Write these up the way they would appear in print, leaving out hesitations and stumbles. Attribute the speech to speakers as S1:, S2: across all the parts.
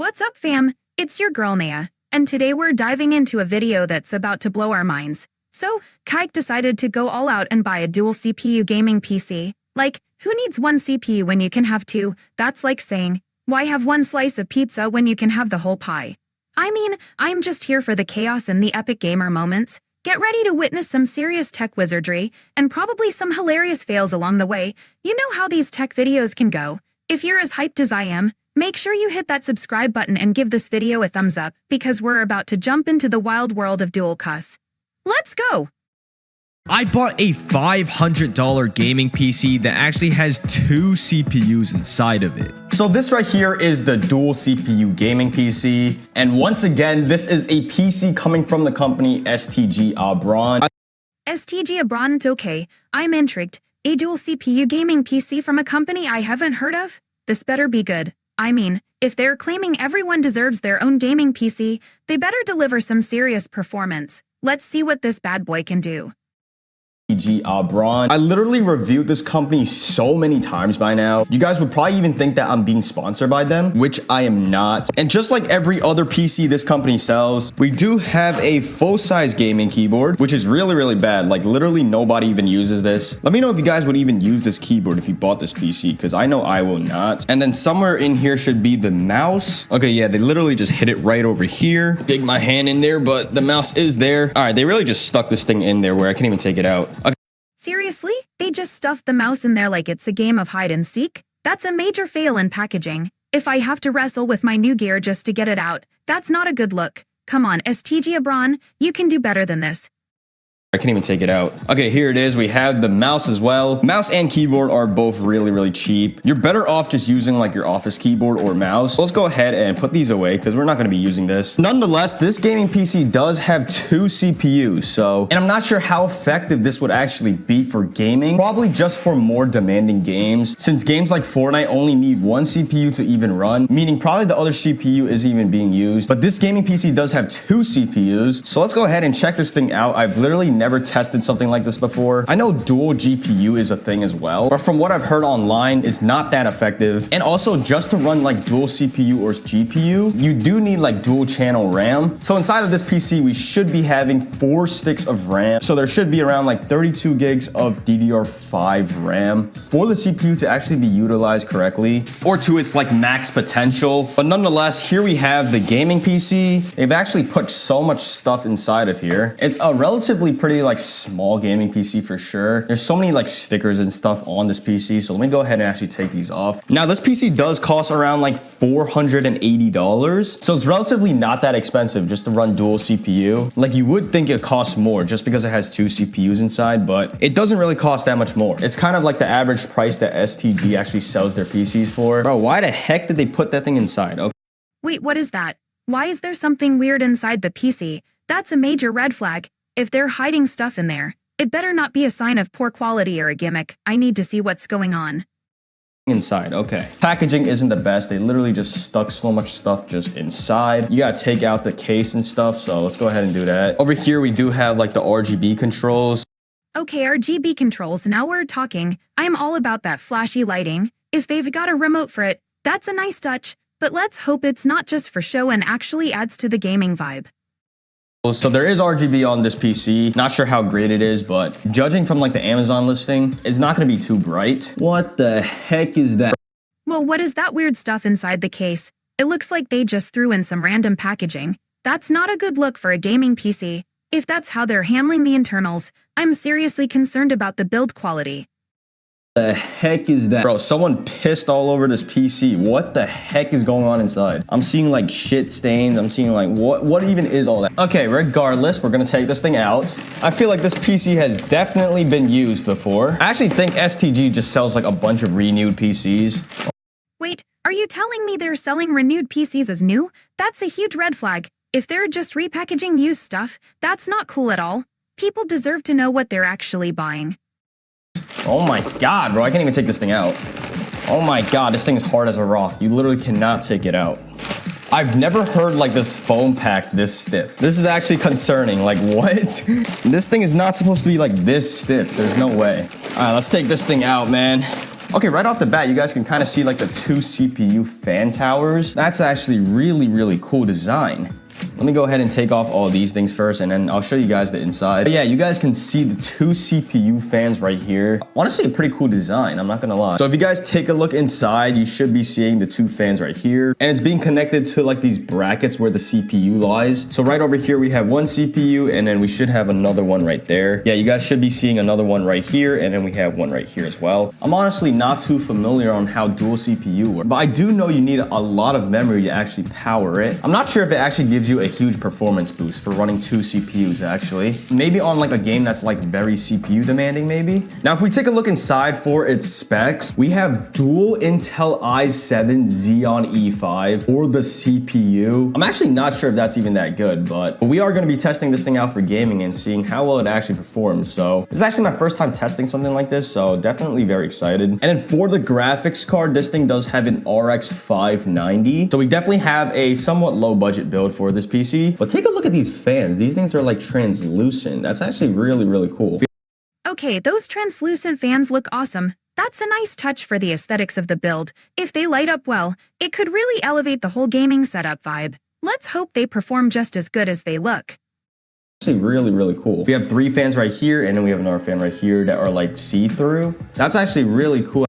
S1: What's up, fam? It's your girl Naia, and today we're diving into a video that's about to blow our minds. So, Kike decided to go all out and buy a dual CPU gaming PC. Like, who needs one CPU when you can have two? That's like saying, why have one slice of pizza when you can have the whole pie? I mean, I'm just here for the chaos and the epic gamer moments. Get ready to witness some serious tech wizardry, and probably some hilarious fails along the way. You know how these tech videos can go. If you're as hyped as I am, make sure you hit that subscribe button and give this video a thumbs up, because we're about to jump into the wild world of dual cuss. Let's go!
S2: I bought a $500 gaming PC that actually has two CPUs inside of it.
S3: So this right here is the dual CPU gaming PC. And once again, this is a PC coming from the company STG Abron.
S1: STG Abron, okay, I'm intrigued. A dual CPU gaming PC from a company I haven't heard of? This better be good. I mean, if they're claiming everyone deserves their own gaming PC, they better deliver some serious performance. Let's see what this bad boy can do.
S3: STG Abron. I literally reviewed this company so many times by now. You guys would probably even think that I'm being sponsored by them, which I am not. And just like every other PC this company sells, we do have a full-size gaming keyboard, which is really bad. Like literally nobody even uses this. Let me know if you guys would even use this keyboard if you bought this PC, because I know I will not. And then somewhere in here should be the mouse. Okay, yeah, they literally just hit it right over here. Dig my hand in there, but the mouse is there. All right, they really just stuck this thing in there where I can't even take it out. Okay.
S1: Seriously? They just stuffed the mouse in there like it's a game of hide and seek? That's a major fail in packaging. If I have to wrestle with my new gear just to get it out, that's not a good look. Come on, STG Abron, you can do better than this.
S3: I can't even take it out. Okay, here it is. We have the mouse as well. Mouse and keyboard are both really cheap. You're better off just using like your office keyboard or mouse. So let's go ahead and put these away because we're not going to be using this. Nonetheless, this gaming PC does have two CPUs. And I'm not sure how effective this would actually be for gaming. Probably just for more demanding games, since games like Fortnite only need one CPU to even run, meaning probably the other CPU isn't even being used. But this gaming PC does have two CPUs. So let's go ahead and check this thing out. I've literally never tested something like this before. I know dual GPU is a thing as well, but from what I've heard online, it's not that effective. And also just to run like dual CPU or GPU, you do need like dual channel RAM. So inside of this PC, we should be having 4 sticks of RAM. So there should be around like 32 gigs of DDR5 RAM for the CPU to actually be utilized correctly or to its like max potential. But nonetheless, here we have the gaming PC. They've actually put so much stuff inside of here. It's a relatively pretty like small gaming PC for sure. There's so many like stickers and stuff on this PC. So let me go ahead and actually take these off. Now this PC does cost around like $480. So it's relatively not that expensive just to run dual CPU. Like you would think it costs more just because it has two CPUs inside, but it doesn't really cost that much more. It's kind of like the average price that STG actually sells their PCs for. Bro, why the heck did they put that thing inside? Okay.
S1: Wait, what is that? Why is there something weird inside the PC? That's a major red flag. If they're hiding stuff in there, it better not be a sign of poor quality or a gimmick. I need to see what's going on.
S3: Inside, okay. Packaging isn't the best. They literally just stuck so much stuff just inside. You gotta take out the case and stuff, so let's go ahead and do that. Over here, we do have like the RGB controls.
S1: Okay, RGB controls, now we're talking. I'm all about that flashy lighting. If they've got a remote for it, that's a nice touch, but let's hope it's not just for show and actually adds to the gaming vibe.
S3: So there is RGB on this PC. Not sure how great it is, but judging from like the Amazon listing, it's not going to be too bright. What the heck is that?
S1: Well, what is that weird stuff inside the case? It looks like they just threw in some random packaging. That's not a good look for a gaming PC. If that's how they're handling the internals, I'm seriously concerned about the build quality.
S3: The heck is that? Bro, someone pissed all over this PC. What the heck is going on inside? I'm seeing like shit stains. I'm seeing like, what even is all that? Okay, regardless, we're gonna take this thing out. I feel like this PC has definitely been used before. I actually think STG just sells like a bunch of renewed PCs.
S1: Wait, are you telling me they're selling renewed PCs as new? That's a huge red flag. If they're just repackaging used stuff, that's not cool at all. People deserve to know what they're actually buying.
S3: Oh my god, bro, I can't even take this thing out. Oh my god, this thing is hard as a rock. You literally cannot take it out. I've never heard like this foam pack this stiff. This is actually concerning. Like what? This thing is not supposed to be like this stiff. There's no way. All right, let's take this thing out, man. Okay, right off the bat, you guys can kind of see like the 2 CPU fan towers. That's actually really cool design. Let me go ahead and take off all these things first, and then I'll show you guys the inside. But yeah, you guys can see the 2 CPU fans right here. Honestly, a pretty cool design, I'm not gonna lie. So if you guys take a look inside, you should be seeing the 2 fans right here. And it's being connected to like these brackets where the CPU lies. So right over here, we have 1 CPU, and then we should have another one right there. Yeah, you guys should be seeing another one right here, and then we have one right here as well. I'm honestly not too familiar on how dual CPU works, but I do know you need a lot of memory to actually power it. I'm not sure if it actually gives you a huge performance boost for running 2 CPUs actually. Maybe on like a game that's like very CPU demanding maybe. Now if we take a look inside for its specs, we have dual Intel i7 Xeon E5 for the CPU. I'm actually not sure if that's even that good, but we are going to be testing this thing out for gaming and seeing how well it actually performs. So this is actually my first time testing something like this, so definitely very excited. And then for the graphics card, this thing does have an RX 590. So we definitely have a somewhat low budget build for this PC. But take a look at these fans. These things are like translucent. That's actually really cool.
S1: Okay, those translucent fans look awesome. That's a nice touch for the aesthetics of the build. If they light up well, it could really elevate the whole gaming setup vibe. Let's hope they perform just as good as they look.
S3: Actually really cool. We have 3 fans right here, and then we have another fan right here that are like see-through. That's actually really cool.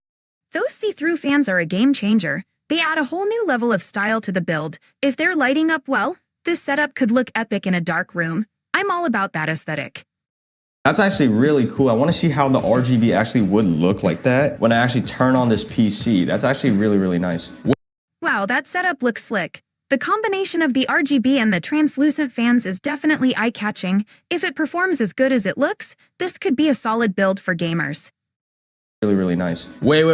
S1: Those see-through fans are a game changer. They add a whole new level of style to the build. If they're lighting up well, this setup could look epic in a dark room. I'm all about that aesthetic.
S3: That's actually really cool. I want to see how the RGB actually would look like that when I actually turn on this PC. That's actually really nice.
S1: Wow, that setup looks slick. The combination of the RGB and the translucent fans is definitely eye-catching. If it performs as good as it looks, this could be a solid build for gamers.
S3: Really nice. Wait,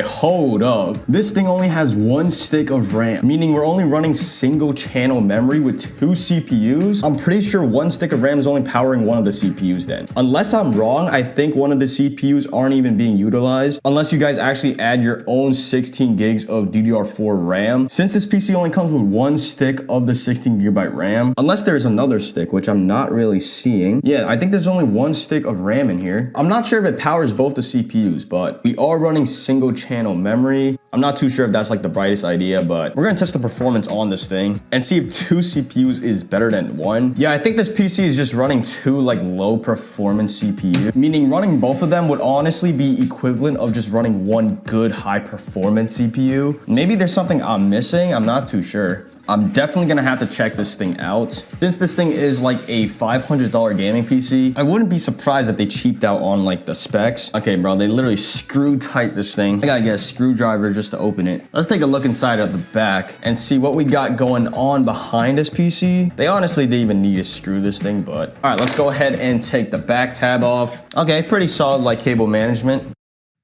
S3: hold up. This thing only has 1 stick of RAM, meaning we're only running single channel memory with 2 CPUs. I'm pretty sure 1 stick of RAM is only powering one of the CPUs then. Unless I'm wrong, I think one of the CPUs aren't even being utilized, unless you guys actually add your own 16 gigs of DDR4 RAM. Since this PC only comes with 1 stick of the 16GB RAM, unless there's another stick, which I'm not really seeing. Yeah, I think there's only 1 stick of RAM in here. I'm not sure if it powers both the CPUs, but we are running single channel memory. I'm not too sure if that's like the brightest idea, but we're gonna test the performance on this thing and see if 2 CPUs is better than 1. Yeah, I think this PC is just running 2 like low performance CPUs, meaning running both of them would honestly be equivalent of just running 1 good high performance CPU. Maybe there's something I'm missing, I'm not too sure. I'm definitely gonna have to check this thing out. Since this thing is like a $500 gaming PC, I wouldn't be surprised if they cheaped out on like the specs. Okay, bro, they literally screw tight this thing. I gotta get a screwdriver just to open it. Let's take a look inside of the back and see what we got going on behind this PC. They honestly didn't even need to screw this thing, but all right, let's go ahead and take the back tab off. Okay, pretty solid like cable management.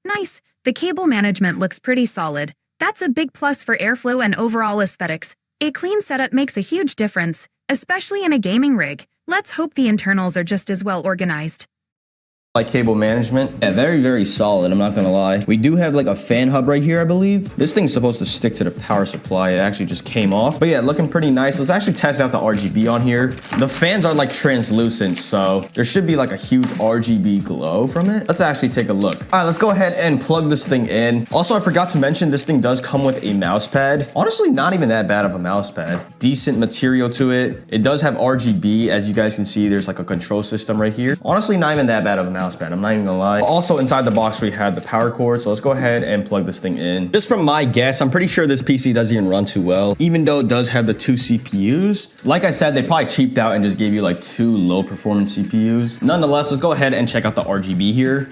S1: Nice. The cable management looks pretty solid. That's a big plus for airflow and overall aesthetics. A clean setup makes a huge difference, especially in a gaming rig. Let's hope the internals are just as well organized.
S3: Like cable management. Yeah, very solid, I'm not gonna lie. We do have like a fan hub right here, I believe. This thing's supposed to stick to the power supply. It actually just came off. But yeah, looking pretty nice. Let's actually test out the RGB on here. The fans are like translucent, so there should be like a huge RGB glow from it. Let's actually take a look. All right, let's go ahead and plug this thing in. Also, I forgot to mention this thing does come with a mouse pad. Honestly, not even that bad of a mouse pad. Decent material to it. It does have RGB. As you guys can see, there's like a control system right here. Honestly, not even that bad of a mouse pad, I'm not even gonna lie. Also inside the box we have the power cord, so let's go ahead and plug this thing in. Just from my guess, I'm pretty sure this PC doesn't even run too well, even though it does have the 2 CPUs. Like I said, they probably cheaped out and just gave you like 2 low performance CPUs. Nonetheless, let's go ahead and check out the RGB here.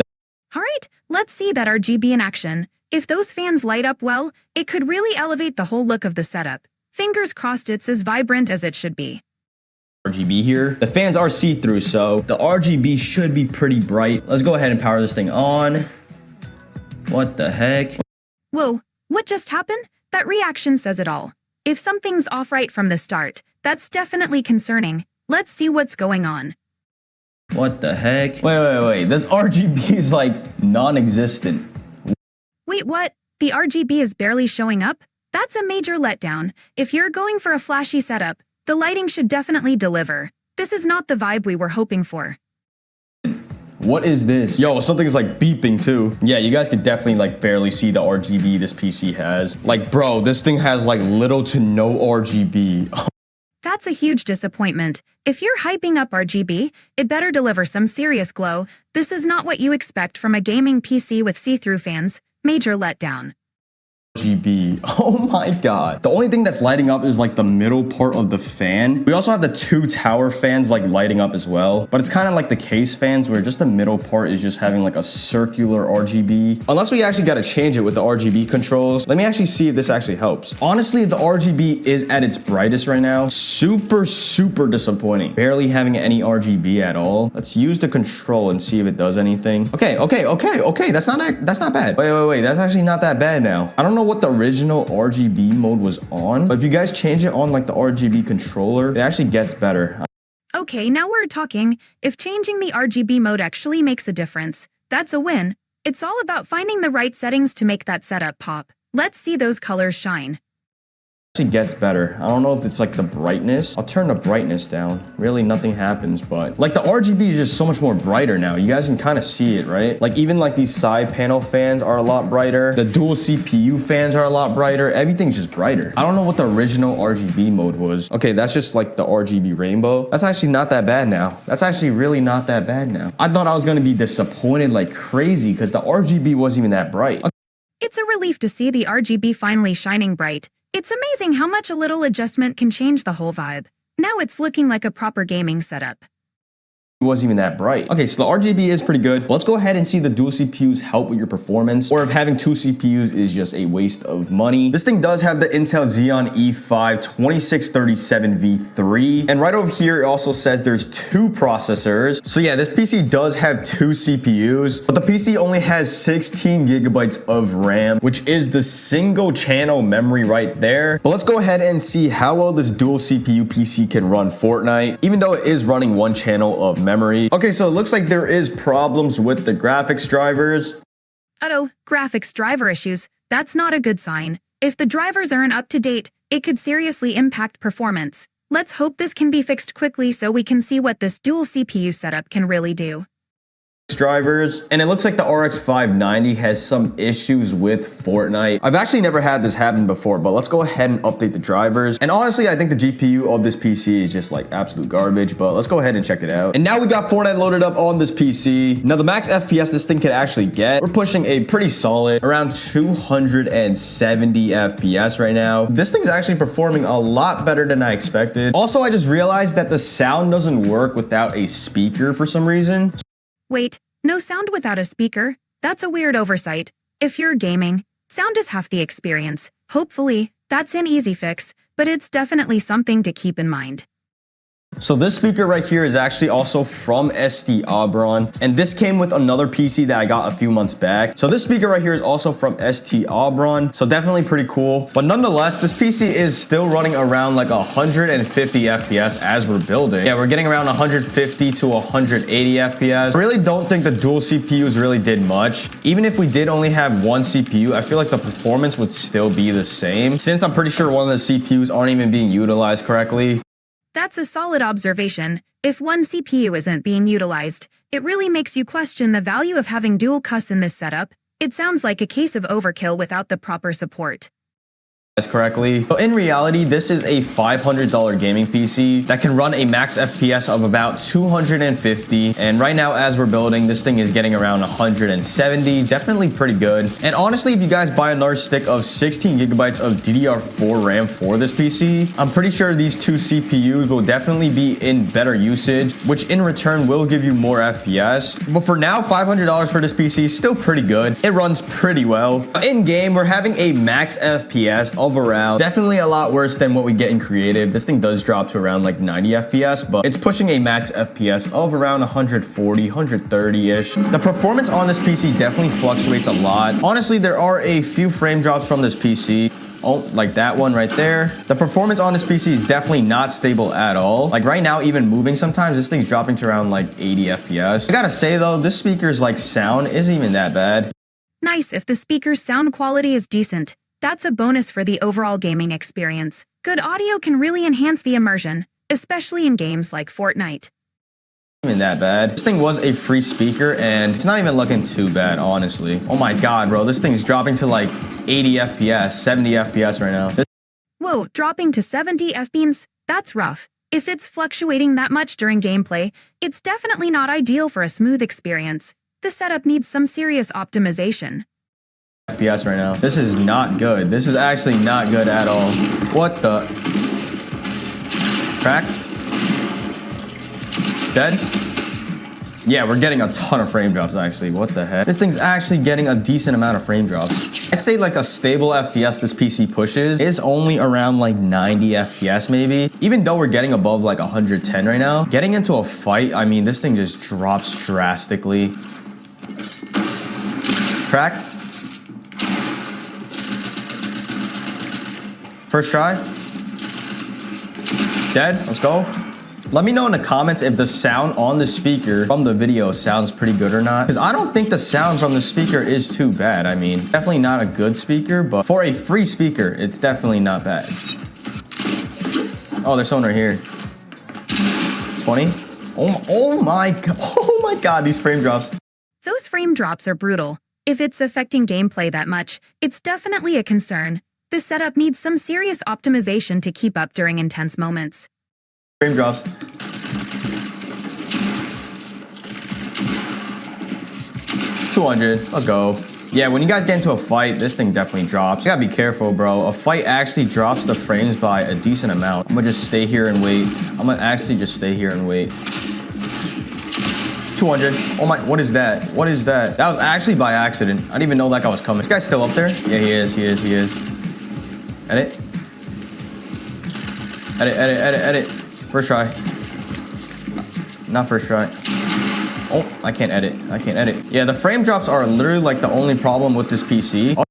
S1: All right, let's see that RGB in action. If those fans light up well, it could really elevate the whole look of the setup. Fingers crossed it's as vibrant as it should be.
S3: RGB here. The fans are see-through, so the RGB should be pretty bright. Let's go ahead and power this thing on. What the heck?
S1: Whoa, what just happened? That reaction says it all. If something's off right from the start, that's definitely concerning. Let's see what's going on.
S3: What the heck? Wait. This RGB is like non-existent.
S1: Wait, what? The RGB is barely showing up? That's a major letdown. If you're going for a flashy setup, the lighting should definitely deliver. This is not the vibe we were hoping for.
S3: What is this? Yo, something's like beeping too. Yeah, you guys can definitely like barely see the RGB this PC has. Like, bro, this thing has like little to no RGB.
S1: That's a huge disappointment. If you're hyping up RGB, it better deliver some serious glow. This is not what you expect from a gaming PC with see-through fans. Major letdown.
S3: RGB. Oh my god. The only thing that's lighting up is like the middle part of the fan. We also have the two tower fans like lighting up as well, but it's kind of like the case fans where just the middle part is just having like a circular RGB. Unless we actually got to change it with the RGB controls. Let me actually see if this actually helps. Honestly, the RGB is at its brightest right now. Super disappointing. Barely having any RGB at all. Let's use the control and see if it does anything. Okay. That's not bad. Wait. That's actually not that bad now. I don't know what the original RGB mode was on, but if you guys change it on like the RGB controller, it actually gets better.
S1: Okay, now we're talking. If changing the RGB mode actually makes a difference, that's a win. It's all about finding the right settings to make that setup pop. Let's see those colors shine.
S3: Actually gets better. I don't know if it's like the brightness. I'll turn the brightness down. Really nothing happens, but like the RGB is just so much more brighter now. You guys can kind of see it, right? Like even like these side panel fans are a lot brighter. The dual CPU fans are a lot brighter. Everything's just brighter. I don't know what the original RGB mode was. Okay, that's just like the RGB rainbow. That's actually not that bad now. That's actually really not that bad now. I thought I was gonna be disappointed like crazy because the RGB wasn't even that bright.
S1: It's a relief to see the RGB finally shining bright. It's amazing how much a little adjustment can change the whole vibe. Now it's looking like a proper gaming setup.
S3: Wasn't even that bright. Okay, so the RGB is pretty good. Let's go ahead and see the dual CPUs help with your performance, or if having two CPUs is just a waste of money. This thing does have the Intel Xeon E5 2637V3, and right over here it also says there's two processors. So yeah, this PC does have two CPUs, but the PC only has 16 gigabytes of RAM, which is the single channel memory right there. But let's go ahead and see how well this dual CPU PC can run Fortnite, even though it is running one channel of memory. Okay, so it looks like there is problems with the graphics drivers.
S1: Uh-oh, graphics driver issues. That's not a good sign. If the drivers aren't up to date, it could seriously impact performance. Let's hope this can be fixed quickly so we can see what this dual CPU setup can really do.
S3: Drivers, and it looks like the RX 590 has some issues with Fortnite. I've actually never had this happen before, but let's go ahead and update the drivers. And honestly, I think the GPU of this PC is just like absolute garbage, but let's go ahead and check it out. And now we got Fortnite loaded up on this PC. Now the max FPS this thing could actually get, we're pushing a pretty solid around 270 FPS right now. This thing's actually performing a lot better than I expected. Also, I just realized that the sound doesn't work without a speaker for some reason.
S1: Wait, no sound without a speaker? That's a weird oversight. If you're gaming, sound is half the experience. Hopefully, that's an easy fix, but it's definitely something to keep in mind.
S3: So this speaker right here is actually also from ST Auburn, and this came with another PC that I got a few months back. So this speaker right here is also from ST Auburn, so definitely pretty cool. But nonetheless, this PC is still running around like 150 FPS as we're building. Yeah, we're getting around 150 to 180 FPS. I really don't think the dual CPUs really did much. Even if we did only have one CPU, I feel like the performance would still be the same, since I'm pretty sure one of the CPUs aren't even being utilized correctly.
S1: That's a solid observation. If one CPU isn't being utilized, it really makes you question the value of having dual CUS in this setup. It sounds like a case of overkill without the proper support.
S3: Correctly. So in reality, this is a $500 gaming PC that can run a max FPS of about 250. And right now, as we're building, this thing is getting around 170. Definitely pretty good. And honestly, if you guys buy a large stick of 16 gigabytes of DDR4 RAM for this PC, I'm pretty sure these two CPUs will definitely be in better usage, which in return will give you more FPS. But for now, $500 for this PC is still pretty good. It runs pretty well. In game, we're having a max FPS of around, definitely a lot worse than what we get in creative. This thing does drop to around like 90 FPS, but it's pushing a max FPS of around 140, 130-ish. The performance on this PC definitely fluctuates a lot. Honestly, there are a few frame drops from this PC. Oh, like that one right there. The performance on this PC is definitely not stable at all. Like right now, even moving sometimes, this thing's dropping to around like 80 FPS. I gotta say though, this speaker's like sound isn't even that bad.
S1: Nice if the speaker's sound quality is decent. That's a bonus for the overall gaming experience. Good audio can really enhance the immersion, especially in games like Fortnite.
S3: Even that bad. This thing was a free speaker and it's not even looking too bad, honestly. Oh my god, bro, this thing's dropping to like 80 FPS, 70 FPS right now.
S1: Whoa, dropping to 70 FPS? That's rough. If it's fluctuating that much during gameplay, it's definitely not ideal for a smooth experience. The setup needs some serious optimization.
S3: FPS right now. This is not good. This is actually not good at all. What the? Crack? Dead? Yeah, we're getting a ton of frame drops actually. What the heck? This thing's actually getting a decent amount of frame drops. I'd say like a stable FPS this PC pushes is only around like 90 FPS maybe. Even though we're getting above like 110 right now, getting into a fight, I mean, this thing just drops drastically. Crack? First try. Dead. Let's go. Let me know in the comments if the sound on the speaker from the video sounds pretty good or not. Because I don't think the sound from the speaker is too bad. I mean, definitely not a good speaker, but for a free speaker, it's definitely not bad. Oh, there's someone right here. 20. Oh my god. Oh my god, these frame drops.
S1: Those frame drops are brutal. If it's affecting gameplay that much, it's definitely a concern. This setup needs some serious optimization to keep up during intense moments.
S3: Frame drops. $200. Let's go. Yeah, when you guys get into a fight, this thing definitely drops. You gotta be careful, bro. A fight actually drops the frames by a decent amount. I'm gonna just stay here and wait. I'm gonna actually just stay here and wait. 200. Oh my, what is that? What is that? That was actually by accident. I didn't even know that guy was coming. This guy's still up there? Yeah, he is. Edit. Edit. First try. Not first try. Oh, I can't edit. Yeah, the frame drops are literally like the only problem with this PC.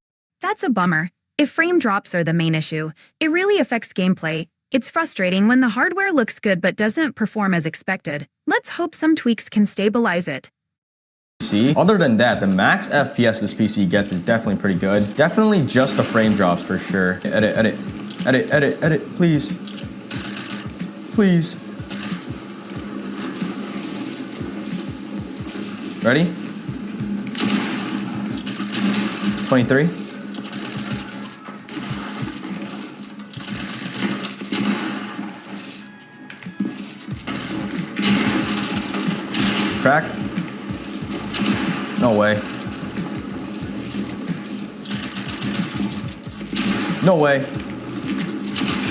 S1: That's a bummer. If frame drops are the main issue, it really affects gameplay. It's frustrating when the hardware looks good but doesn't perform as expected. Let's hope some tweaks can stabilize it.
S3: Other than that, the max FPS this PC gets is definitely pretty good. Definitely just the frame drops for sure. Edit, please. Please. Ready? 23. Cracked? No way. No way.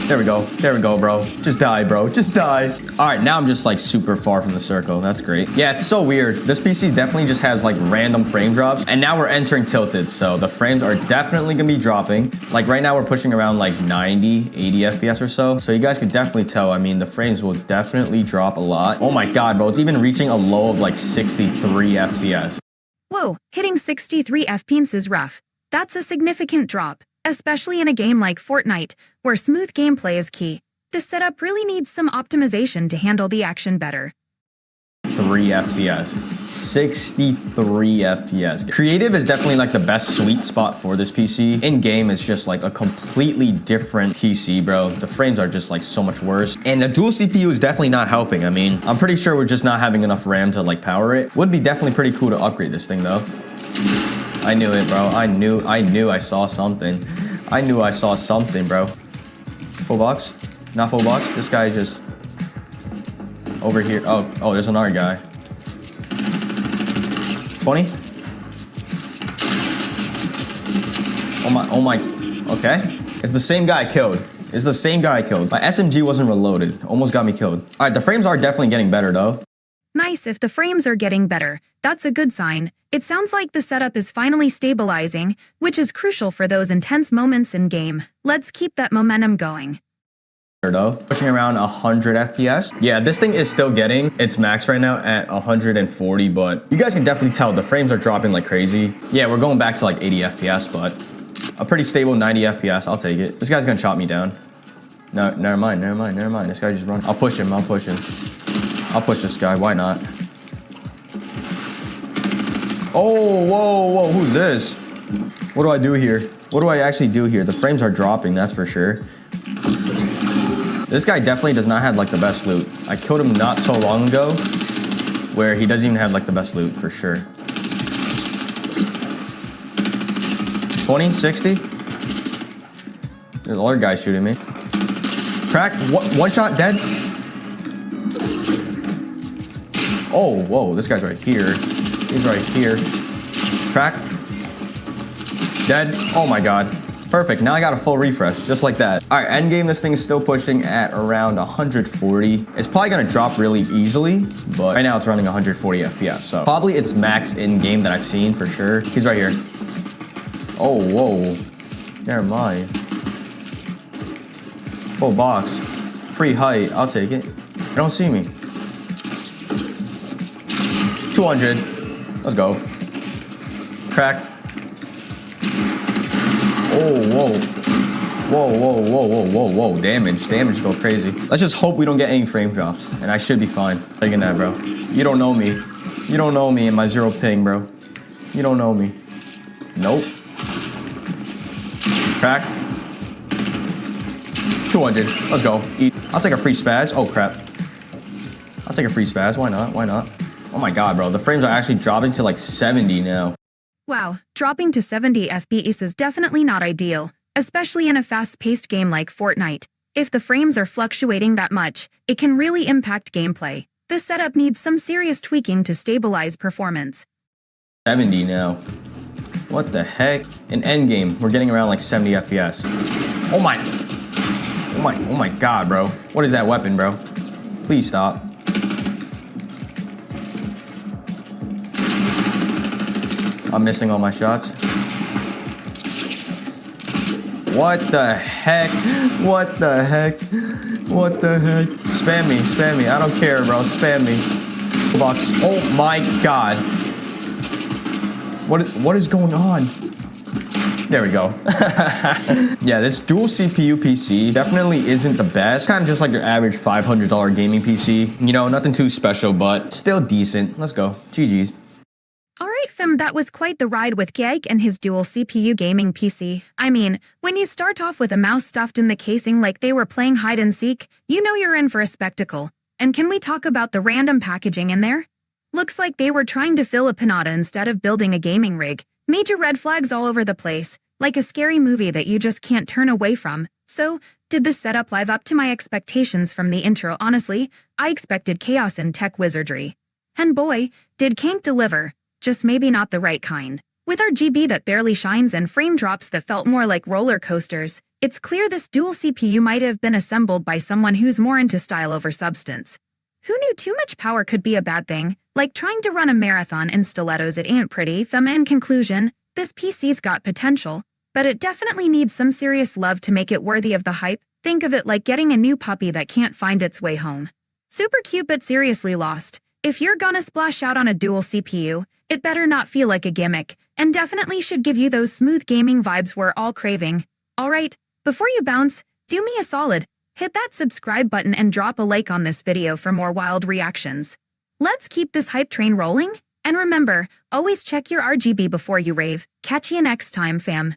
S3: There we go, bro. Just die, bro. Just die. All right, now I'm just like super far from the circle. That's great. Yeah, it's so weird. This PC definitely just has like random frame drops. And now we're entering tilted. So the frames are definitely gonna be dropping. Like right now we're pushing around like 90, 80 FPS or so. So you guys can definitely tell, I mean, the frames will definitely drop a lot. Oh my God, bro. It's even reaching a low of like 63 FPS.
S1: Whoa, hitting 63 FPS is rough. That's a significant drop, especially in a game like Fortnite, where smooth gameplay is key. The setup really needs some optimization to handle the action better.
S3: 3 FPS. 63 FPS. Creative is definitely like the best sweet spot for this PC. In-game is just like a completely different PC, bro. The frames are just like so much worse. And a dual CPU is definitely not helping. I mean, I'm pretty sure we're just not having enough RAM to like power it. Would be definitely pretty cool to upgrade this thing though. I knew it, bro. I knew I saw something. I knew I saw something, bro. Full box? Not full box. This guy is just over here. Oh, there's another guy. 20? Oh my. Okay. It's the same guy I killed. My SMG wasn't reloaded. Almost got me killed. All right, the frames are definitely getting better though.
S1: Nice, if the frames are getting better. That's a good sign. It sounds like the setup is finally stabilizing, which is crucial for those intense moments in game. Let's keep that momentum going.
S3: Though. Pushing around 100 FPS. Yeah, this thing is still getting its max right now at 140, but you guys can definitely tell the frames are dropping like crazy. Yeah, we're going back to like 80 FPS, but a pretty stable 90 FPS. I'll take it. This guy's gonna chop me down. No, never mind. This guy just run. I'll push him. I'll push this guy. Why not? Oh, whoa. Who's this? What do I do here? What do I actually do here? The frames are dropping, that's for sure. This guy definitely does not have like the best loot. I killed him not so long ago. where he doesn't even have like the best loot for sure. 20, 60. There's a lot of guys shooting me. Crack, one shot, dead. Oh, whoa, this guy's right here. He's right here. Crack. Dead. Oh my god. Perfect, now I got a full refresh, just like that. All right, end game, this thing is still pushing at around 140. It's probably gonna drop really easily, but right now it's running 140 FPS, so probably it's max in game that I've seen for sure. He's right here. Oh, whoa. Never mind. Full box. Free height, I'll take it. They don't see me. 200. Let's go. Cracked. Oh, whoa. Whoa, whoa, whoa, whoa, whoa, whoa. Damage go crazy. Let's just hope we don't get any frame drops, and I should be fine. Taking that, bro. You don't know me. You don't know me in my 0 ping, bro. You don't know me. Nope. Crack. 200. Let's go. I'll take a free spaz. Oh, crap. I'll take a free spaz. Why not? Why not? Oh my god, bro. The frames are actually dropping to like 70 now.
S1: Wow, dropping to 70 FPS is definitely not ideal, especially in a fast-paced game like Fortnite. If the frames are fluctuating that much, it can really impact gameplay. This setup needs some serious tweaking to stabilize performance.
S3: 70 now. What the heck? In endgame, we're getting around like 70 FPS. Oh my god, bro. What is that weapon, bro? Please stop. I'm missing all my shots. What the heck? What the heck? What the heck? Spam me. I don't care, bro. Spam me. Box. Oh my god. What is going on? There we go. Yeah, this dual CPU PC definitely isn't the best. Kind of just like your average $500 gaming PC. You know, nothing too special, but still decent. Let's go. GG's.
S1: Alright fam, that was quite the ride with Geik and his dual CPU gaming PC. I mean, when you start off with a mouse stuffed in the casing like they were playing hide and seek, you know you're in for a spectacle. And can we talk about the random packaging in there? Looks like they were trying to fill a pinata instead of building a gaming rig. Major red flags all over the place, like a scary movie that you just can't turn away from. So, did this setup live up to my expectations from the intro? Honestly, I expected chaos and tech wizardry. And boy, did Kank deliver. Just maybe not the right kind. With RGB that barely shines and frame drops that felt more like roller coasters, it's clear this dual CPU might have been assembled by someone who's more into style over substance. Who knew too much power could be a bad thing? Like trying to run a marathon in stilettos, it ain't pretty. In conclusion, this PC's got potential, but it definitely needs some serious love to make it worthy of the hype. Think of it like getting a new puppy that can't find its way home. Super cute but seriously lost. If you're gonna splash out on a dual CPU, it better not feel like a gimmick, and definitely should give you those smooth gaming vibes we're all craving. Alright, before you bounce, do me a solid. Hit that subscribe button and drop a like on this video for more wild reactions. Let's keep this hype train rolling, and remember, always check your RGB before you rave. Catch you next time, fam.